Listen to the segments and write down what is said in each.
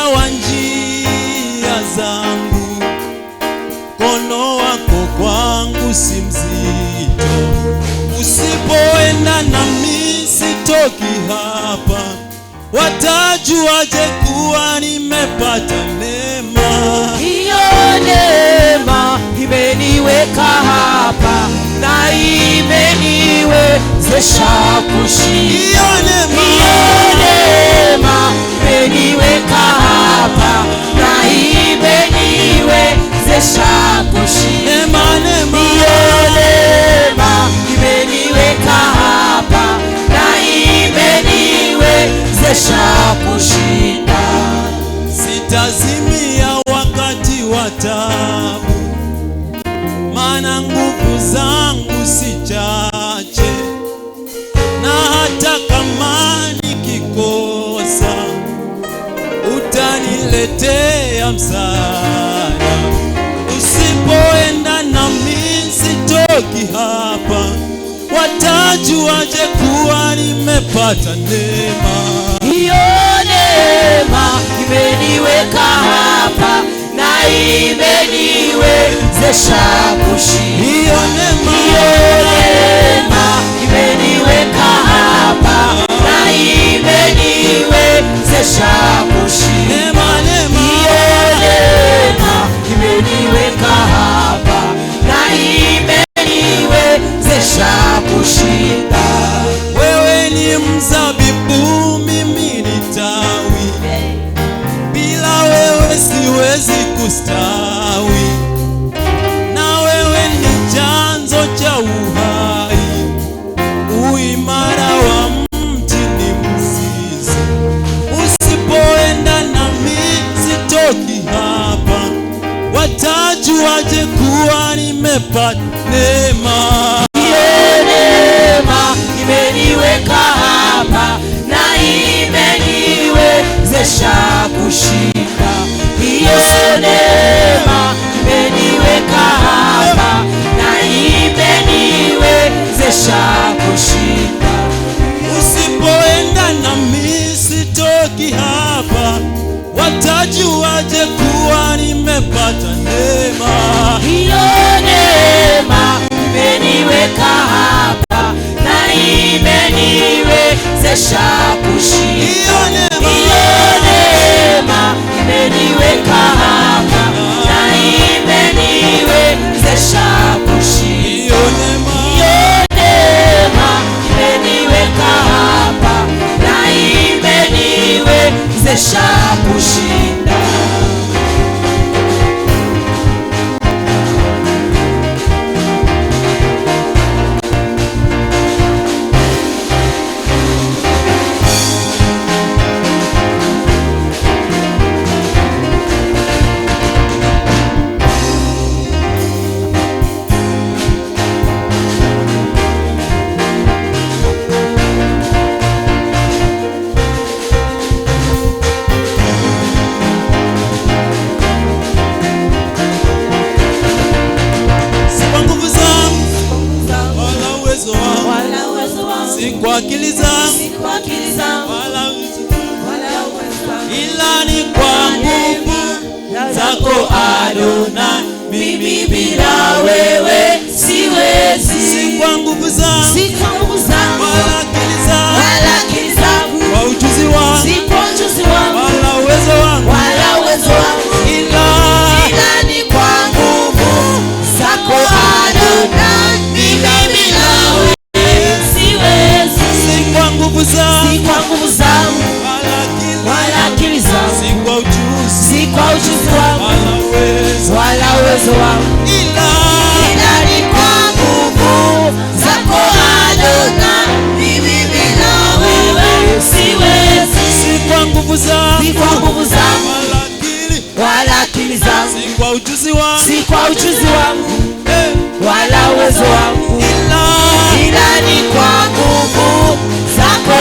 wa njia zangu, mkono wako kwangu si mzito. Usipoenda nami sitoki hapa, watajuaje kuwa nimepata neema? Hiyo neema imeniweka hapa na imeniwezesha kushinda. Hiyo neema imeniweka hapa na imeniwezesha kushinda. Hiyo neema imeniweka hapa na imeniwezesha kushinda. Sitazimia wakati wa taabu, maana nguvu zangu si chache, na hata kama nikikosa utaniletea msaada. Usipoenda nami sitoki hapa, watajuaje kuwa nimepata neema? Hiyo neema imeniweka hapa na imeniwezesha kushinda. Hiyo neema imeniweka hapa na imeniwezesha kushinda. Hiyo neema imeniweka hapa na imeniwezesha kushinda. Wewe ni mzabibu, mimi ni tawi, bila wewe siwezi kustawi, na wewe ni chanzo cha uhai, uimara wa mti ni mzizi. Usipoenda nami sitoki hapa, watajuaje kuwa nimepata neema? Imeniweka hapa na imeniwezesha kushinda. Hiyo neema imeniweka hapa na imeniwezesha kushinda. Usipoenda nami sitoki hapa, watajuaje kuwa nimepata neema? Hiyo neema imeniweka hapa na imeniwezesha kushinda. Hiyo neema imeniweka hapa na imeniwezesha kushinda. Hiyo neema imeniweka hapa na imeniwezesha kushinda. Si kwa akili zangu ila ni kwa nguvu zako Adonai. Mimi bila wewe siwezi. Si kwa nguvu zangu wala akili zangu, kwa ujuzi wangu wala uwezo wangu, ila ni kwa nguvu zako Adonai. Mimi bila wewe siwezi. Si kwa nguvu zangu wala akili zangu, si kwa ujuzi wangu wala uwezo wangu, ila ni kwa nguvu zako Adonai. Mimi bila wewe siwezi. si kwa nguvu zangu wala akili zangu, si kwa ujuzi wangu wala uwezo wangu, ila ni kwa nguvu zako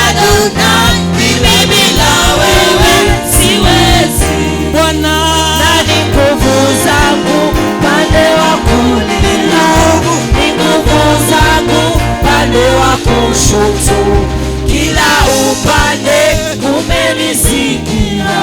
Adonai. Mimi bila wewe siwezi. Bwana, na ni nguvu zangu pande wa kulia, ni nguvu zangu pande wa kushoto, kila upande umenizingira.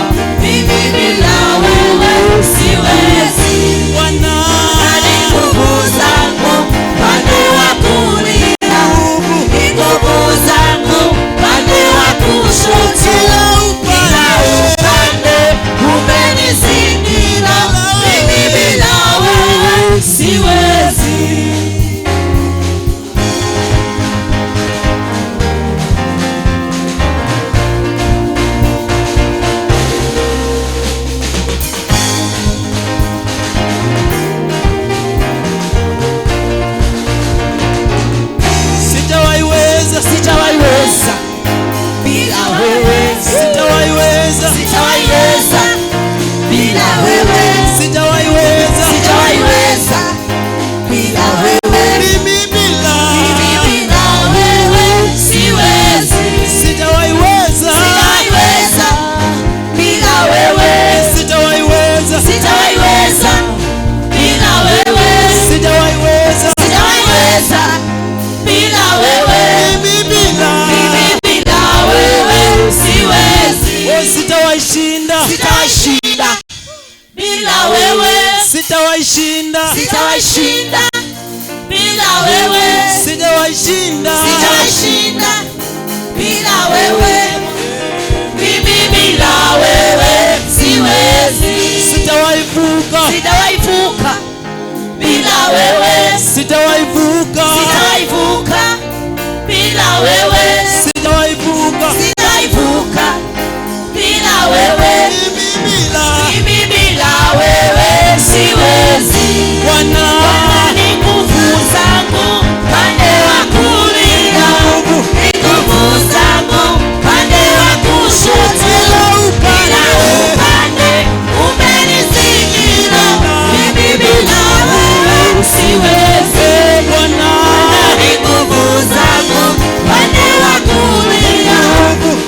sitawaishinda, sitawaishinda bila wewe, sitawaishinda, sitawaishinda bila wewe, sitawaishinda, sitawaishinda bila wewe, mimi bila wewe siwezi, sitawaivuka, sitawaivuka bila wewe, sitawaivuka, sitawaivuka bila wewe, sitawaivuka, sitawaivuka bila wewe, mimi bila wewe siwezi. Bwana Ni nguvu zangu pande wa kulia, ni nguvu zangu pande wa kushoto, kila upande umenizingira, mimi bila wewe siwezi. Bwana Ni nguvu zangu pande wa kulia,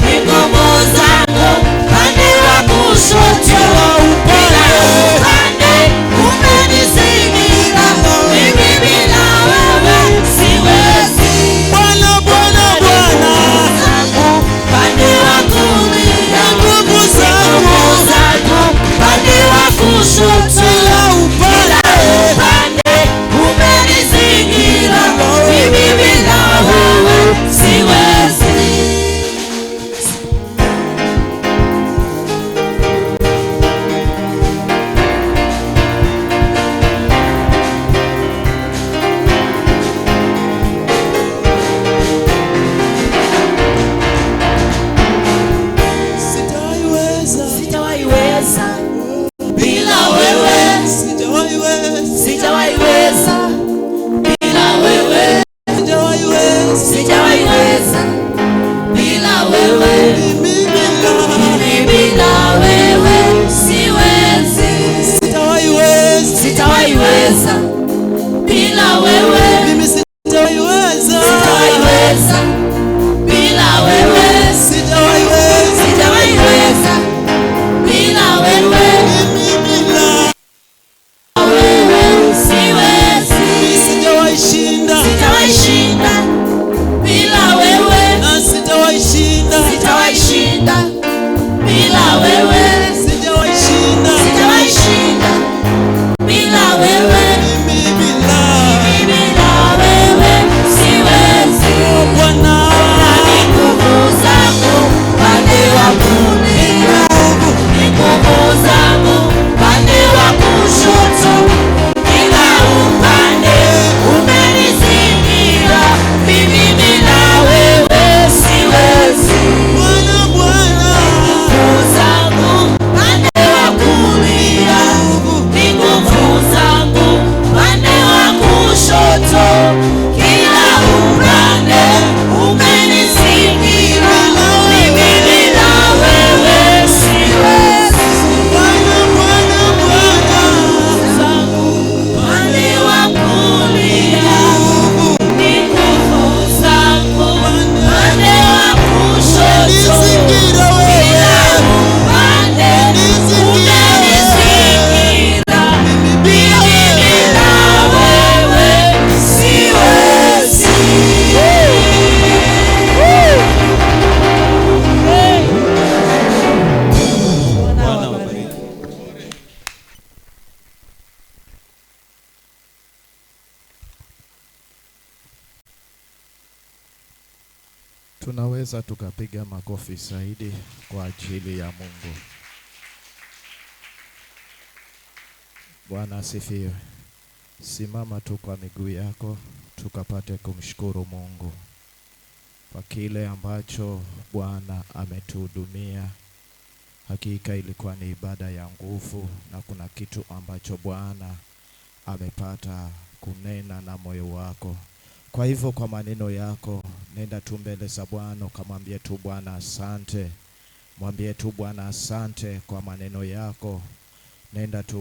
ni nguvu zangu pande wa kushoto, kila upande umenizingira, mimi bila wewe siwezi. Bwana Bwana Bwana Zangu pande wa kulia, nguvu zangu nguvu zangu pande wa kushoto, kila kila upande upande umenizingira, mimi bila wewe siwezi. sitawaiweza, Sitawaiweza bila wewe, sitawaiweza, sitawaiweza bila wewe, sitawaiweza, sitawaiweza bila wewe, mimi mimi bila wewe siwezi. sitawaiweza, Sitawaiweza bila wewe, mimi sitawaiweza, sitawaiweza bila wewe, sitawaiweza, sitawaiweza bila wewe, mimi wewe siwezi. sitawaishinda, Sitawaishinda bila wewe, na sitawaishinda, sitawaishinda bila wewe, sitawaishinda, sitawaishinda bila wewe, mimi bila wewe siwezi. Bwana Ni nguvu zangu pande wa kulia, ni nguvu zangu pande wa kushoto, kila upande umenizingira, mimi bila wewe siwezi. Bwana Bwana Nguvu zangu pande wa kulia, ni nguvu zangu pande wa kushoto, kila upande umenizingira, mimi bila wewe siwezi. Bwana Bwana Bwana Pande wa kulia, ni nguvu zangu pande wa kushoto, nizingira kila wewe, upande umenizingira, mimi bila wewe siwezi. Bwana wabariki. Tunaweza tukapiga makofi zaidi kwa ajili ya Mungu. Bwana asifiwe. Simama tu kwa miguu yako tukapate kumshukuru Mungu kwa kile ambacho Bwana ametuhudumia. Hakika ilikuwa ni ibada ya nguvu na kuna kitu ambacho Bwana amepata kunena na moyo wako. Kwa hivyo kwa maneno yako nenda tu mbele za Bwana ukamwambie tu Bwana asante. Mwambie tu Bwana asante kwa maneno yako. Nenda tu